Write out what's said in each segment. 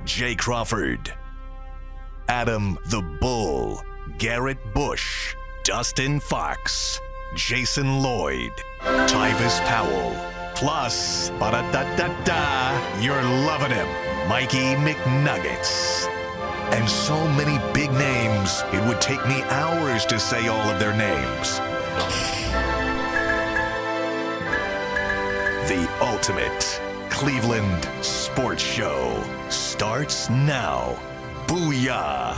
Jay Crawford, Adam the Bull, Garrett Bush, Dustin Fox, Jason Lloyd, Tyvis Powell, plus, ba-da-da-da-da, you're loving him, Mikey McNuggets. And so many big names, it would take me hours to say all of their names. The ultimate Cleveland sports show starts now. Booyah!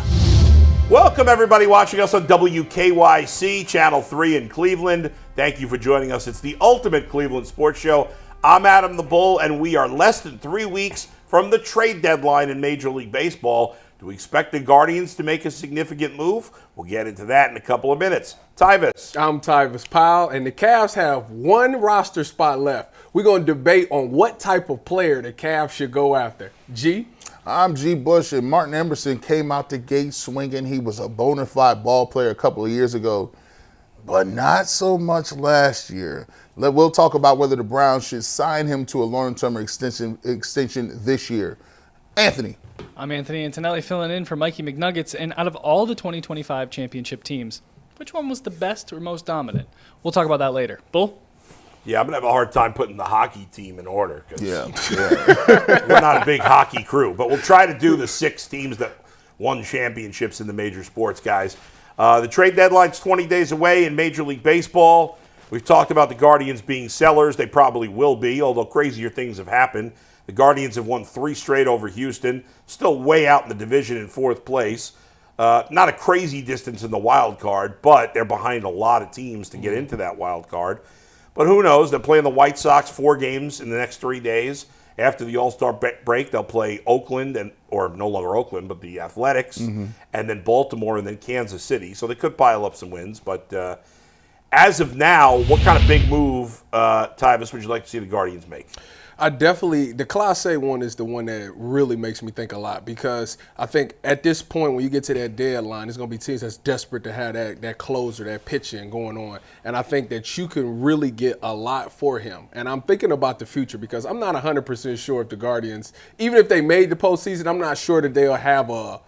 Welcome, everybody watching us on WKYC, Channel 3 in Cleveland. Thank you for joining us. It's the ultimate Cleveland sports show. I'm Adam the Bull, and we are less than 3 weeks from the trade deadline in Major League Baseball. Do we expect the Guardians to make a significant move? We'll get into that in a couple of minutes. Tyvis. I'm Tyvis Powell, and the Cavs have one roster spot left. We're going to debate on what type of player the Cavs should go after. G? I'm G. Bush, and Martin Emerson came out the gate swinging. He was a bona fide ball player a couple of years ago, but not so much last year. We'll talk about whether the Browns should sign him to a long-term extension this year. Anthony. I'm Anthony Antonelli filling in for Mikey McNuggets. And out of all the 2025 championship teams, which one was the best or most dominant? We'll talk about that later. Bull? Yeah, I'm going to have a hard time putting the hockey team in order. Yeah. We're not a big hockey crew, but we'll try to do the 6 teams that won championships in the major sports, guys. The trade deadline's 20 days away in Major League Baseball. We've talked about the Guardians being sellers. They probably will be, although crazier things have happened. The Guardians have won 3 straight over Houston, still way out in the division in 4th place. Not a crazy distance in the wild card, but they're behind a lot of teams to get into that wild card. But who knows? They're playing the White Sox 4 games in the next 3 days. After the All-Star break, they'll play Oakland, or no longer Oakland, but the Athletics, and then Baltimore, and then Kansas City. So they could pile up some wins. But as of now, what kind of big move, Tyvis, would you like to see the Guardians make? The Class A one is the one that really makes me think a lot, because I think at this point when you get to that deadline, there's going to be teams that's desperate to have that closer, that pitching going on. And I think that you can really get a lot for him. And I'm thinking about the future, because I'm not 100% sure if the Guardians, even if they made the postseason, I'm not sure that they'll have a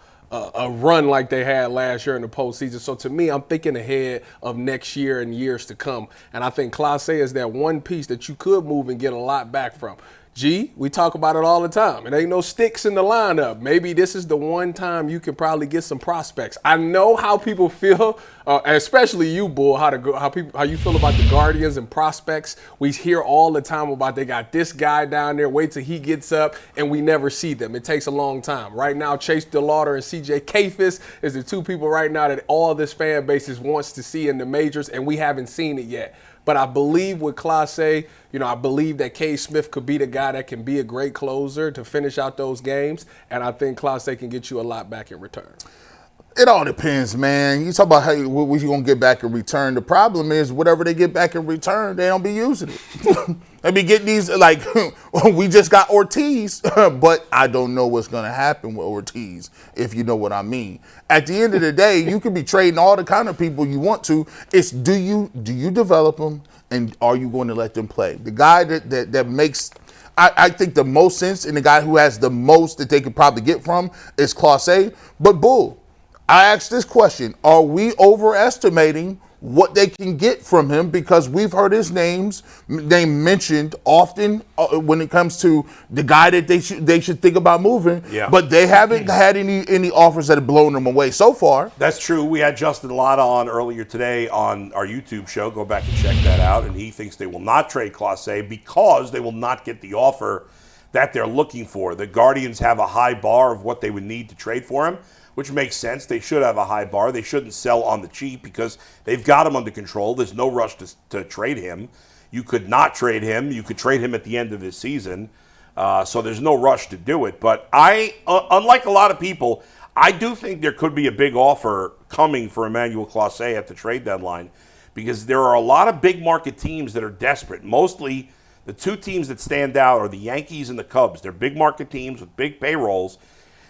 run like they had last year in the postseason. So to me, I'm thinking ahead of next year and years to come. And I think Class A is that one piece that you could move and get a lot back from. G, we talk about it all the time. It ain't no sticks in the lineup. Maybe this is the one time you can probably get some prospects. I know how people feel, especially you, Bull, how you feel about the Guardians and prospects. We hear all the time about they got this guy down there, wait till he gets up, and we never see them. It takes a long time. Right now, Chase DeLauder and C.J. Kafis is the 2 people right now that all this fan base wants to see in the majors, and we haven't seen it yet. But I believe with Class A, I believe that K. Smith could be the guy that can be a great closer to finish out those games. And I think Class A can get you a lot back in return. It all depends, man. You talk about what you're going to get back in return. The problem is whatever they get back in return, they don't be using it. They be getting these, like, we just got Ortiz, but I don't know what's going to happen with Ortiz, if you know what I mean. At the end of the day, you could be trading all the kind of people you want to. It's do you develop them, and are you going to let them play? The guy that makes I think the most sense, and the guy who has the most that they could probably get from is Class A. But, Bull, I asked this question: are we overestimating what they can get from him? Because we've heard his name mentioned often when it comes to the guy that they should think about moving. Yeah. But they haven't had any offers that have blown them away so far. That's true. We had Justin Lotta on earlier today on our YouTube show. Go back and check that out. And he thinks they will not trade Class A because they will not get the offer that they're looking for. The Guardians have a high bar of what they would need to trade for him, which makes sense. They should have a high bar. They shouldn't sell on the cheap because they've got him under control. There's no rush to trade him. You could not trade him. You could trade him at the end of his season. So there's no rush to do it. But unlike a lot of people, I do think there could be a big offer coming for Emmanuel Clase at the trade deadline, because there are a lot of big market teams that are desperate. Mostly the 2 teams that stand out are the Yankees and the Cubs. They're big market teams with big payrolls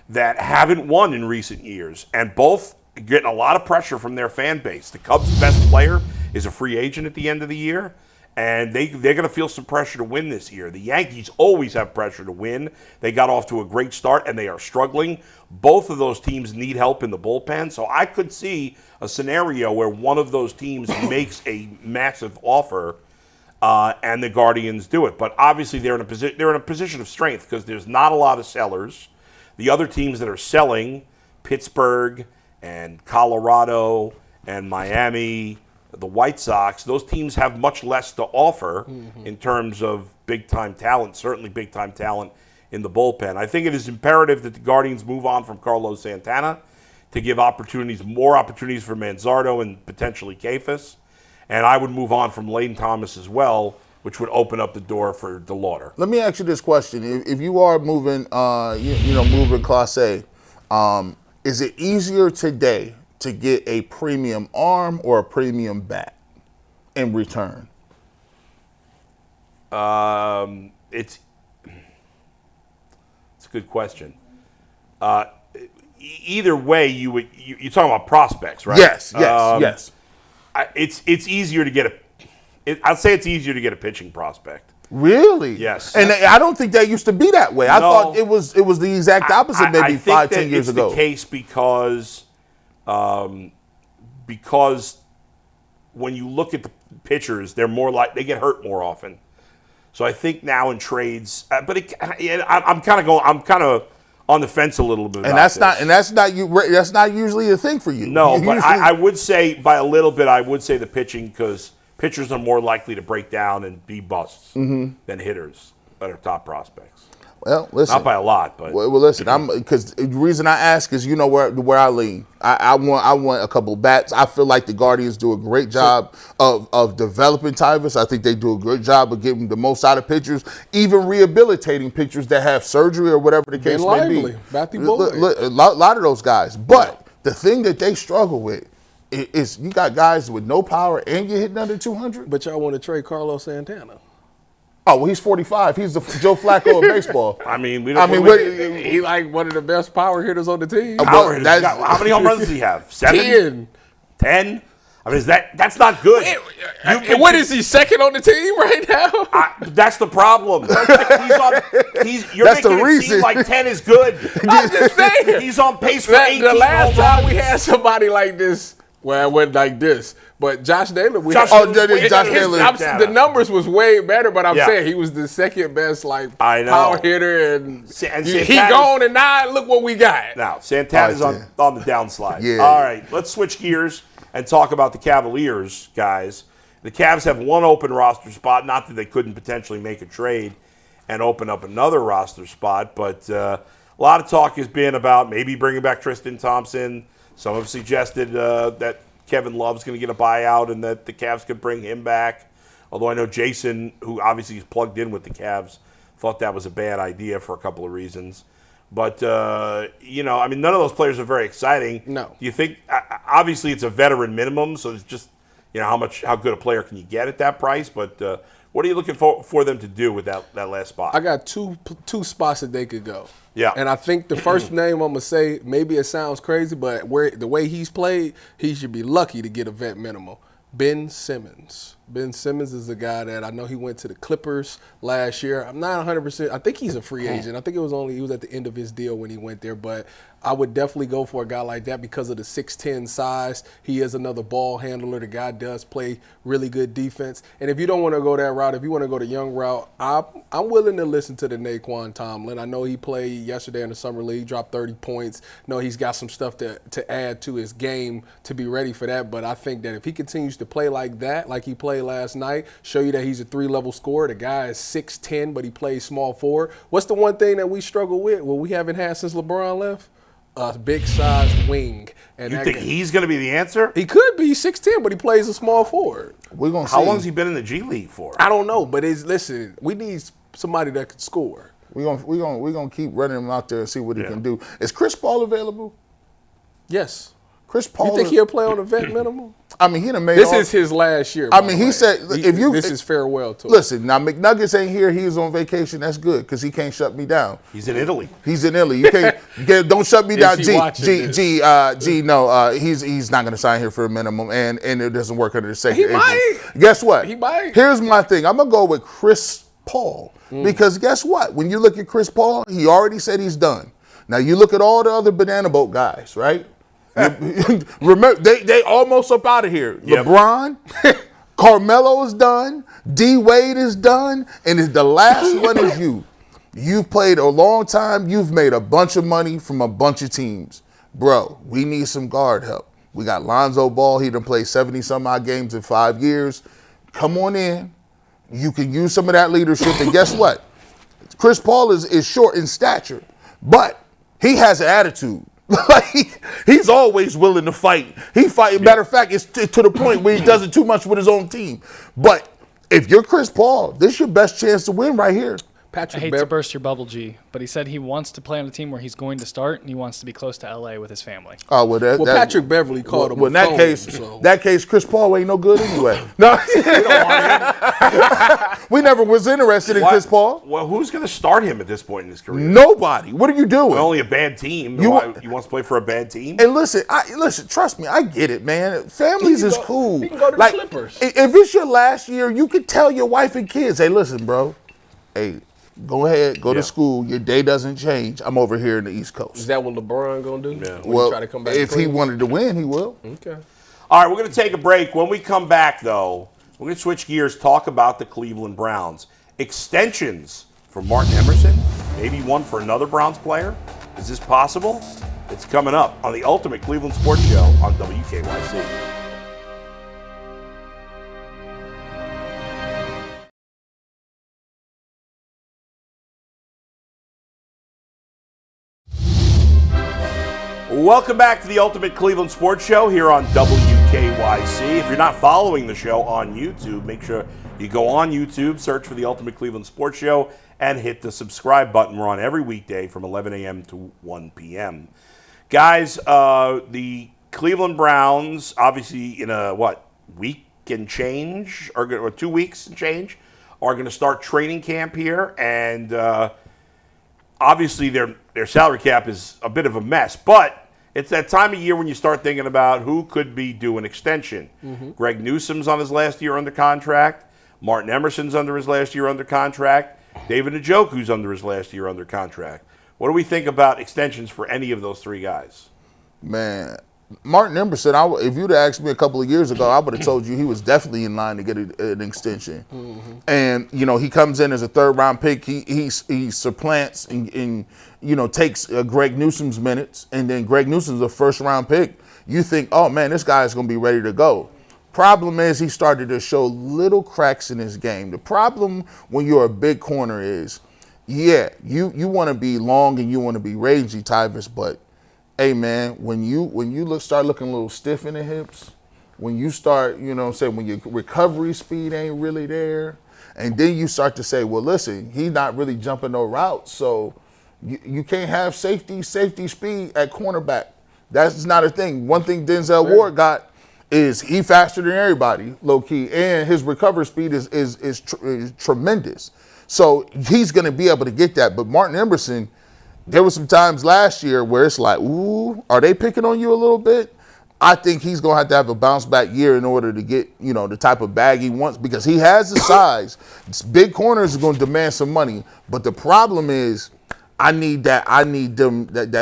that haven't won in recent years, and both getting a lot of pressure from their fan base. The Cubs' best player is a free agent at the end of the year, And they're going to feel some pressure to win this year. The Yankees always have pressure to win. They got off to a great start, and they are struggling. Both of those teams need help in the bullpen. So I could see a scenario where one of those teams makes a massive offer, and the Guardians do it. But obviously they're in a position of strength because there's not a lot of sellers. The other teams that are selling, Pittsburgh and Colorado and Miami, the White Sox, those teams have much less to offer in terms of big-time talent, certainly big-time talent in the bullpen. I think it is imperative that the Guardians move on from Carlos Santana to give more opportunities for Manzardo and potentially Kefas. And I would move on from Lane Thomas as well, which would open up the door for DeLauder. Let me ask you this question. If you are moving, moving Class A, is it easier today to get a premium arm or a premium bat in return? It's a good question. Either way, you're talking about prospects, right? Yes, yes. It's easier to get I'd say it's easier to get a pitching prospect. Really? Yes. And I don't think that used to be that way. I thought it was the exact opposite maybe 5-10 years ago. I think it's the case because when you look at the pitchers, they're more like they get hurt more often. So I think now in trades, but I'm kind of on the fence a little bit. And that's not usually a thing for you. No, but I would say by a little bit, I would say the pitching because pitchers are more likely to break down and be busts than hitters that are top prospects. Well, listen. Not by a lot, but well, listen. Because the reason I ask is where I lean. I want a couple bats. I feel like the Guardians do a great job of developing Tyvus. I think they do a good job of getting the most out of pitchers, even rehabilitating pitchers that have surgery or whatever the case may be. A lot of those guys. But the thing that they struggle with is you got guys with no power and you're hitting under 200. But y'all want to trade Carlos Santana. Oh, well, he's 45. He's the Joe Flacco of baseball. He like one of the best power hitters on the team. How many home runs does he have? 7? 10? I mean, that's not good. What is he, second on the team right now? That's the problem. You're That's making the it reason. seem like 10 is good. I'm just saying. He's on pace for 18 The last home time we runs. had somebody like this, well, it went like this. But Josh Naylor, the numbers was way better, but I'm saying he was the second best power hitter, and he gone, and now look what we got. Now, Santana's on the downslide. Yeah. All right, let's switch gears and talk about the Cavaliers, guys. The Cavs have one open roster spot, not that they couldn't potentially make a trade and open up another roster spot, but a lot of talk has been about maybe bringing back Tristan Thompson. Some have suggested that Kevin Love's going to get a buyout and that the Cavs could bring him back. Although I know Jason, who obviously is plugged in with the Cavs, thought that was a bad idea for a couple of reasons. But, none of those players are very exciting. No. Do you think, obviously it's a veteran minimum, so it's just, how good a player can you get at that price? But what are you looking for them to do with that last spot? I got two spots that they could go. Yeah. And I think the first name I'm going to say, maybe it sounds crazy, but the way he's played, he should be lucky to get a vet minimum. Ben Simmons. Ben Simmons is a guy that I know he went to the Clippers last year. I'm not 100%. I think he's a free agent. I think he was at the end of his deal when he went there, but I would definitely go for a guy like that because of the 6'10" size. He is another ball handler. The guy does play really good defense. And if you don't want to go that route, if you want to go the young route, I'm willing to listen to the Naquan Tomlin. I know he played yesterday in the Summer League, dropped 30 points. I know he's got some stuff to add to his game to be ready for that, but I think that if he continues to play like that, like he played last night, show you that he's a 3-level scorer. The guy is 6'10", but he plays small forward. What's the one thing that we struggle with? Well, we haven't had since LeBron left? A big-sized wing. And you think he's going to be the answer? He could be 6'10", but he plays a small forward. We're gonna see. How long has he been in the G League for? I don't know, but listen, we need somebody that can score. We're gonna keep running him out there and see what he can do. Is Chris Paul available? Yes. Chris Paul. You think he'll play on a vet minimum? I mean, he done made. This is his last year. I mean, he said if you this is farewell to him. Listen, now McNuggets ain't here. He's on vacation. That's good because he can't shut me down. He's in Italy. He's in Italy. You can't don't shut me down. No, he's not gonna sign here for a minimum, and it doesn't work under the second. He might. Guess what? He might. Here's my thing. I'm gonna go with Chris Paul because guess what? When you look at Chris Paul, he already said he's done. Now you look at all the other banana boat guys, right? Remember, they almost up out of here. Yep. LeBron, Carmelo is done. D Wade is done, and the last one is you. You've played a long time. You've made a bunch of money from a bunch of teams, bro. We need some guard help. We got Lonzo Ball. He done played 70-some-odd games in 5 years. Come on in. You can use some of that leadership, and guess what? Chris Paul is short in stature, but he has an attitude. Like he's always willing to fight. He fight. Matter of fact, it's to the point where he does it too much with his own team. But if you're Chris Paul, this is your best chance to win right here. I hate to burst your bubble, G, but he said he wants to play on a team where he's going to start and he wants to be close to LA with his family. Oh well, Patrick Beverly called him. Well, in that case, Chris Paul ain't no good anyway. No, we never was interested in Chris Paul. Well, who's going to start him at this point in his career? Nobody. What are you doing? Well, only a bad team. He wants to play for a bad team. And listen, trust me, I get it, man. Families is cool. He can go to the Clippers. If it's your last year, you can tell your wife and kids, hey, listen, bro, hey, go ahead, go to school. Your day doesn't change. I'm over here in the East Coast. Is that what LeBron gonna do? Yeah. Well, try to come back if he wanted to win, he will. Okay. All right, we're going to take a break. When we come back, though, we're going to switch gears, talk about the Cleveland Browns. Extensions for Martin Emerson, maybe one for another Browns player. Is this possible? It's coming up on the Ultimate Cleveland Sports Show on WKYC. Welcome back to the Ultimate Cleveland Sports Show here on WKYC. If you're not following the show on YouTube, make sure you go on YouTube, search for the Ultimate Cleveland Sports Show, and hit the subscribe button. We're on every weekday from 11 a.m. to 1 p.m. Guys, the Cleveland Browns, obviously in a, week and change, or 2 weeks and change, are going to start training camp here. And obviously their salary cap is a bit of a mess, but it's that time of year when you start thinking about who could be due an extension. Mm-hmm. Greg Newsom's on his last year under contract. Martin Emerson's under his last year under contract. David Njoku's under his last year under contract. What do we think about extensions for any of those three guys? Man, Martin Emerson, if you'd have asked me a couple of years ago, I would have told you he was definitely in line to get an extension. Mm-hmm. And, he comes in as a third-round pick. He supplants and takes Greg Newsom's minutes, and then Greg Newsom's a first-round pick. You think, oh, man, this guy's going to be ready to go. Problem is he started to show little cracks in his game. The problem when you're a big corner is, you want to be long and you want to be rangy, Tyvis, but hey man, when you start looking a little stiff in the hips, when you start, when your recovery speed ain't really there, and then you start to say, well, listen, he's not really jumping no routes, so you can't have safety speed at cornerback. That's not a thing. One thing Denzel Ward got is he faster than everybody, low key, and his recovery speed is tremendous. So he's going to be able to get that. But Martin Emerson, there were some times last year where it's like, ooh, are they picking on you a little bit? I think he's going to have a bounce back year in order to get, the type of bag he wants because he has the size. Big corners are going to demand some money. But the problem is I need that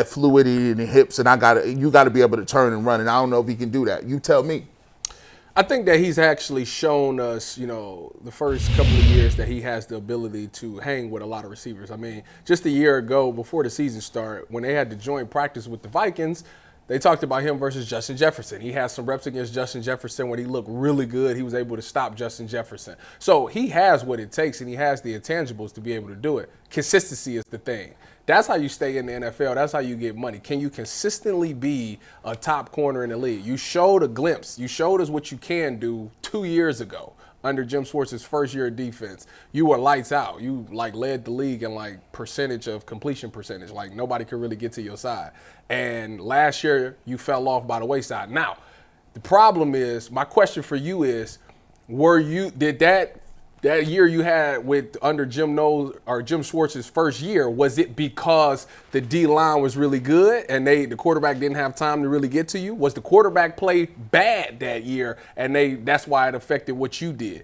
fluidity in the hips, and you got to be able to turn and run, and I don't know if he can do that. You tell me. I think that he's actually shown us, the first couple of years that he has the ability to hang with a lot of receivers. I mean, just a year ago, before the season started, when they had to join practice with the Vikings, they talked about him versus Justin Jefferson. He had some reps against Justin Jefferson when he looked really good. He was able to stop Justin Jefferson. So he has what it takes, and he has the intangibles to be able to do it. Consistency is the thing. That's how you stay in the NFL. That's how you get money. Can you consistently be a top corner in the league? You showed a glimpse. You showed us what you can do 2 years ago under Jim Schwartz's first year of defense, you were lights out. You like led the league in like percentage of completion percentage. Like nobody could really get to your side. And last year you fell off by the wayside. Now, the problem is, my question for you is, did that year you had with under Jim Schwartz's first year, was it because the D line was really good and the quarterback didn't have time to really get to you? Was the quarterback play bad that year and that's why it affected what you did?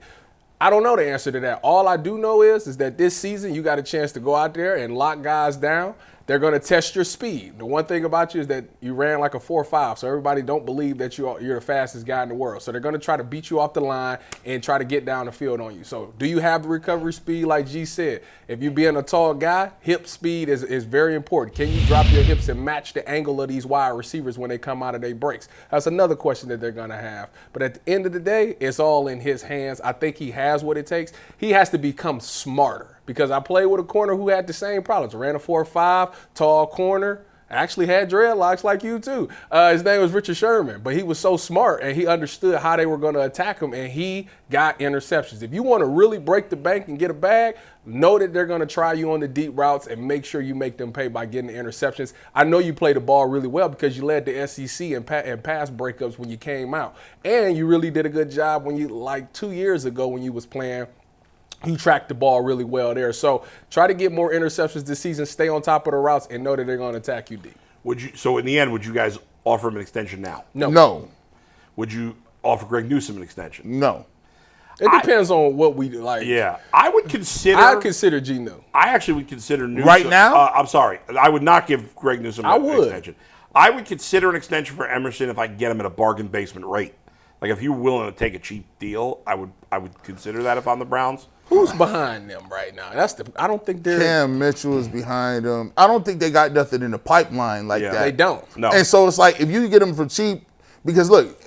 I don't know the answer to that. All I do know is that this season you got a chance to go out there and lock guys down. They're going to test your speed. The one thing about you is that you ran like a 4.5, so everybody don't believe that you're the fastest guy in the world. So they're going to try to beat you off the line and try to get down the field on you. So do you have the recovery speed like G said? If you being a tall guy, hip speed is very important. Can you drop your hips and match the angle of these wide receivers when they come out of their breaks? That's another question that they're going to have. But at the end of the day, it's all in his hands. I think he has what it takes. He has to become smarter. Because I played with a corner who had the same problems. Ran a 4.5, tall corner. Actually had dreadlocks like you too. His name was Richard Sherman. But he was so smart and he understood how they were going to attack him, and he got interceptions. If you want to really break the bank and get a bag, know that they're going to try you on the deep routes and make sure you make them pay by getting the interceptions. I know you played the ball really well because you led the SEC in pass breakups when you came out. And you really did a good job when you, like 2 years ago when you was playing. You tracked the ball really well there. So try to get more interceptions this season, stay on top of the routes, and know that they're going to attack you deep. So in the end, would you guys offer him an extension now? No. Would you offer Greg Newsome an extension? No. It depends on what we like. Yeah. I would consider. I'd consider Geno. I actually would consider Newsome. Right now? I'm sorry. I would not give Greg Newsome an would. extension. I would consider an extension for Emerson if I could get him at a bargain basement rate. Like if you were willing to take a cheap deal, I would consider that if I'm the Browns. Who's behind them right now? I don't think they're. Cam Mitchell is behind them. I don't think they got nothing in the pipeline like that. They don't. No. And so it's like if you get them for cheap, because look,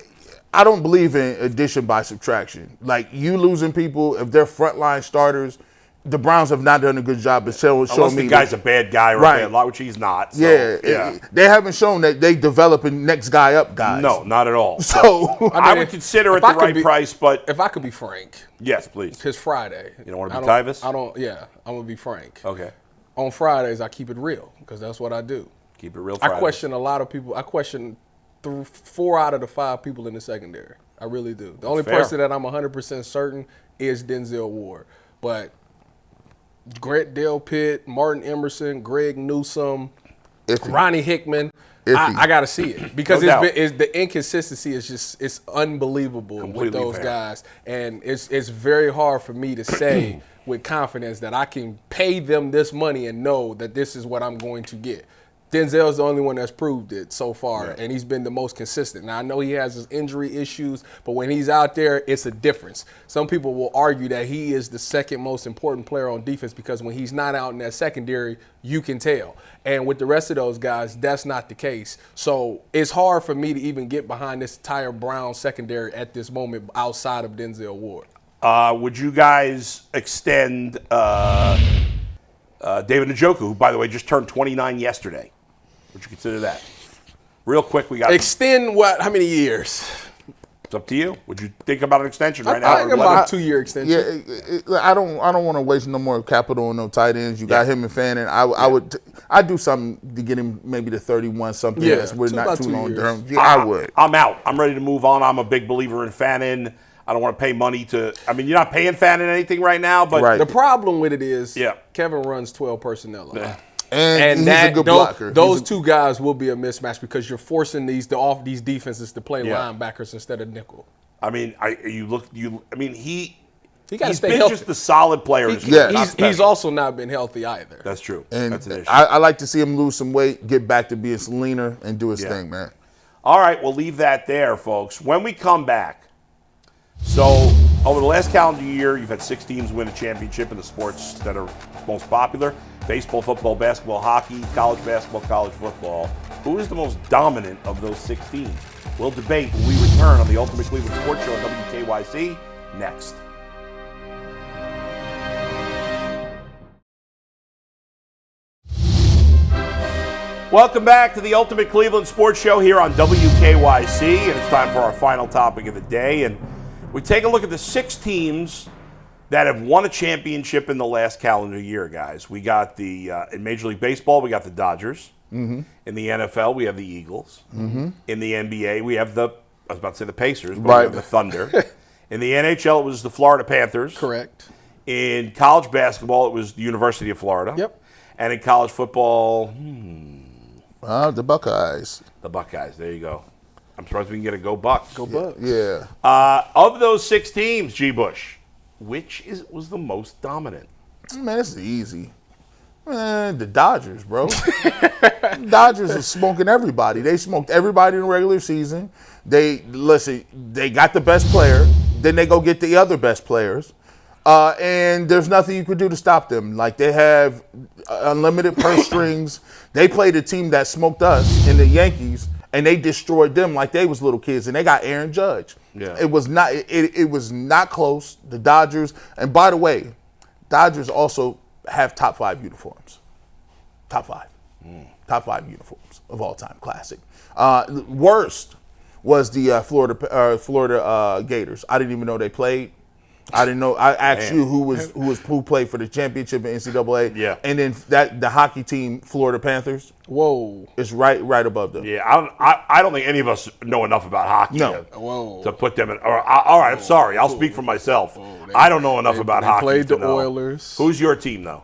I don't believe in addition by subtraction. Like you losing people if they're frontline starters. The Browns have not done a good job of showing Unless me the guy's a bad guy or a bad lot, which he's not. So, they haven't shown that they developing next guy up guys. No, not at all. So I would consider it the right price, but if I could be frank, yes, please. It's Friday. You don't want to be Tyvus? I don't. Yeah, I'm gonna be frank. Okay. On Fridays, I keep it real because that's what I do. Keep it real. Friday. I question a lot of people. I question 4 out of the 5 people in the secondary. I really do. The only person that I'm 100% certain is Denzel Ward, but. Grant Dale Pitt, Martin Emerson, Greg Newsome, Ronnie Hickman. I got to see it because the inconsistency is it's unbelievable Completely with those fair. guys, and it's very hard for me to say with confidence that I can pay them this money and know that this is what I'm going to get. Denzel's the only one that's proved it so far, and he's been the most consistent. Now, I know he has his injury issues, but when he's out there, it's a difference. Some people will argue that he is the second most important player on defense because when he's not out in that secondary, you can tell. And with the rest of those guys, that's not the case. So it's hard for me to even get behind this entire Brown secondary at this moment outside of Denzel Ward. Would you guys extend David Njoku, who, by the way, just turned 29 yesterday? Would you consider that? Real quick, we got extend what? How many years? It's up to you. Would you think about an extension right now? I think about a 2-year extension. Yeah, I don't want to waste no more capital on no tight ends. You got him and Fannin. I'd do something to get him maybe to 31 something. Yeah, that's with not too long term. Yeah, I would. I'm out. I'm ready to move on. I'm a big believer in Fannin. I don't want to pay money to. I mean, you're not paying Fannin anything right now, but Right. The problem with it is Yeah. Kevin runs 12 personnel. And he's that a good blocker. Those two guys will be a mismatch because you're forcing these defenses to play Yeah. linebackers instead of nickel. I mean, he's gotta stay been healthy. just a solid player. He's also not been healthy either. That's true. And That's an issue. I like to see him lose some weight, get back to being leaner, and do his thing, man. All right, we'll leave that there, folks. When we come back, so over the last calendar year, you've had 6 teams win a championship in the sports that are most popular: baseball, football, basketball, hockey, college basketball, college football. Who is the most dominant of those 6 teams? We'll debate when we return on the Ultimate Cleveland Sports Show on WKYC next. Welcome back to the Ultimate Cleveland Sports Show here on WKYC, and it's time for our final topic of the day. And We take a look at the 6 teams that have won a championship in the last calendar year, guys. We got in Major League Baseball, we got the Dodgers. Mm-hmm. In the NFL, we have the Eagles. Mm-hmm. In the NBA, we have I was about to say the Pacers, but we have the Thunder. In the NHL, it was the Florida Panthers. Correct. In college basketball, it was the University of Florida. Yep. And in college football, The Buckeyes. the Buckeyes. There you go. I'm surprised we can get a Go Bucks. Go Bucks. Yeah. Of those 6 teams, G. Bush, which was the most dominant? Man, this is easy. Man, the Dodgers, bro. Dodgers are smoking everybody. They smoked everybody in the regular season. They got the best player. Then they go get the other best players. And there's nothing you could do to stop them. Like, they have unlimited purse strings. They played a team that smoked us in the Yankees, and they destroyed them like they was little kids. And they got Aaron Judge. Yeah. It was not close. The Dodgers, and by the way, Dodgers also have top 5 uniforms. Top 5. Top 5 uniforms of all time. Classic. Worst was the Florida Gators. I didn't even know they played. I didn't know. I asked you who played for the championship in NCAA. Yeah. And then the hockey team, Florida Panthers. Whoa. It's right above them. Yeah. I don't think any of us know enough about hockey to put them in. All right. I'm sorry. I'll speak for myself. I don't know enough about hockey. Played the know. Oilers. Who's your team though?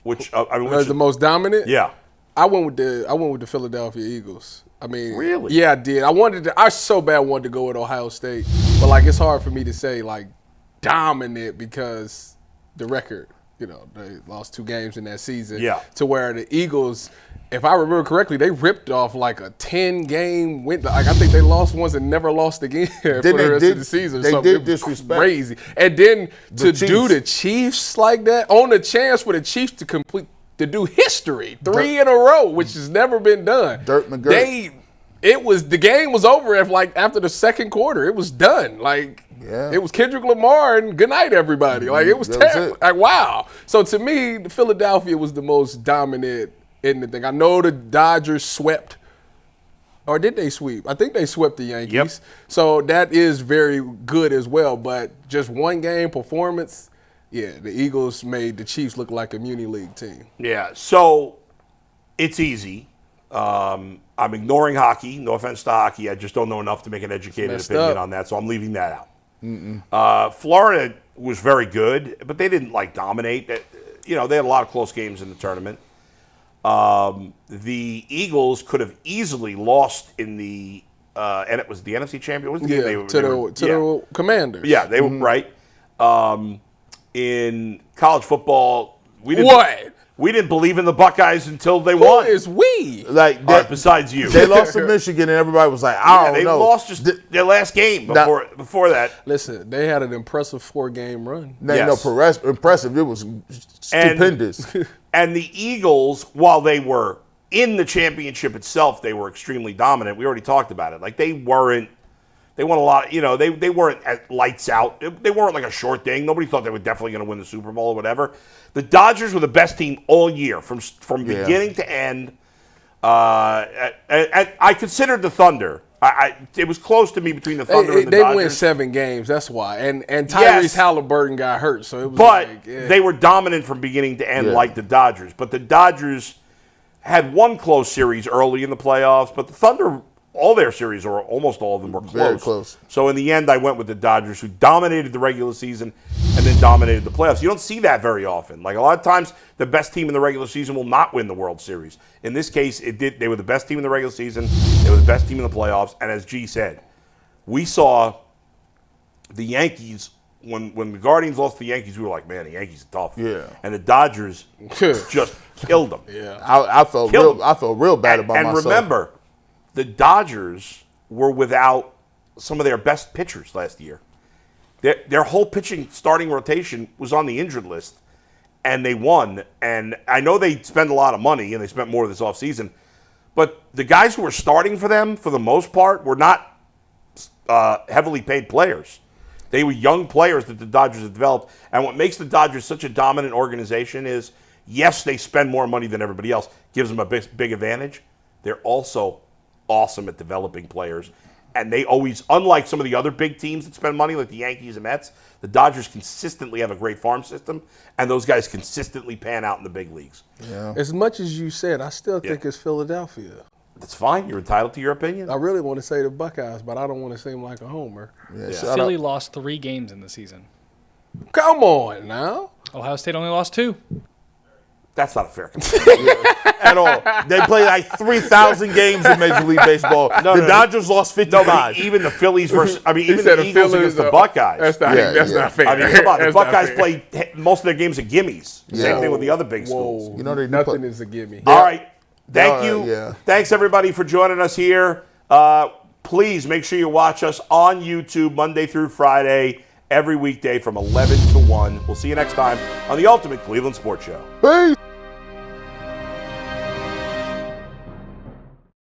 Which the most dominant? Yeah. I went with the Philadelphia Eagles. I mean, really? Yeah, I did. I so bad wanted to go with Ohio State, but like it's hard for me to say like dominant because the record, they lost 2 games in that season. Yeah. To where the Eagles, if I remember correctly, they ripped off like a 10-game win. Like I think they lost once and never lost again for the rest of the season. They did disrespect. Crazy. And then to do the Chiefs like that, on the chance for the Chiefs to do history 3 in a row, which has never been done. Dirt McGirt. The game was over after the second quarter. It was done. It was Kendrick Lamar and good night everybody. Like it was terrible. Like wow. So to me, Philadelphia was the most dominant in the thing. I know the Dodgers swept. Or did they sweep? I think they swept the Yankees. Yep. So that is very good as well. But just one game performance. Yeah, the Eagles made the Chiefs look like a Muni League team. Yeah, so it's easy. I'm ignoring hockey. No offense to hockey. I just don't know enough to make an educated opinion on that, so I'm leaving that out. Florida was very good, but they didn't dominate. They had a lot of close games in the tournament. The Eagles could have easily lost in and it was the NFC Championship. The Commanders. Yeah, they were right. In college football, we didn't believe in the Buckeyes until they won. Who is we? Besides you. They lost to Michigan, and everybody was like, I don't know. They lost just their last game before that. Listen, they had an impressive 4-game run. Impressive. It was stupendous. And the Eagles, while they were in the championship itself, they were extremely dominant. We already talked about it. They won a lot. They weren't at lights out. They weren't like a short thing. Nobody thought they were definitely going to win the Super Bowl or whatever. The Dodgers were the best team all year from beginning to end. I considered the Thunder. It was close to me between the Thunder and the Dodgers. They win 7 games. That's why. And Tyrese Halliburton got hurt, so it was. But they were dominant from beginning to end, like the Dodgers. But the Dodgers had one close series early in the playoffs. But the Thunder, all their series, or almost all of them, were close. Very close. So in the end, I went with the Dodgers, who dominated the regular season and then dominated the playoffs. You don't see that very often. A lot of times, the best team in the regular season will not win the World Series. In this case, it did. They were the best team in the regular season. They were the best team in the playoffs. And as G said, we saw the Yankees. When the Guardians lost to the Yankees, we were like, man, the Yankees are tough. Yeah. And the Dodgers just killed them. Yeah. I felt real bad about myself. And remember, the Dodgers were without some of their best pitchers last year. Their whole pitching starting rotation was on the injured list, and they won. And I know they spend a lot of money, and they spent more this offseason, but the guys who were starting for them, for the most part, were not heavily paid players. They were young players that the Dodgers have developed. And what makes the Dodgers such a dominant organization is, yes, they spend more money than everybody else, gives them a big advantage. They're also awesome at developing players. and they always, unlike some of the other big teams that spend money, like the Yankees and Mets, the Dodgers consistently have a great farm system, and those guys consistently pan out in the big leagues. Yeah. As much as you said, I still think it's Philadelphia. That's fine. You're entitled to your opinion. I really want to say the Buckeyes, but I don't want to seem like a homer. Yeah, Philly lost 3 games in the season. Come on now. Ohio State only lost 2. That's not a fair comparison. at all. They play like 3,000 games in Major League Baseball. The Dodgers lost 55. No, but even the Phillies versus, I mean, He even said the Eagles against the Buckeyes. That's not, not fair. I mean, come on. The That's not Buckeyes fair. play most of their games at gimmies. Same thing with the other big schools. Whoa, You know, they do nothing play- is a gimme. All right. Thank Yeah, you. yeah. Thanks, everybody, for joining us here. Please make sure you watch us on YouTube Monday through Friday, every weekday from 11 to 1. We'll see you next time on the Ultimate Cleveland Sports Show. Peace.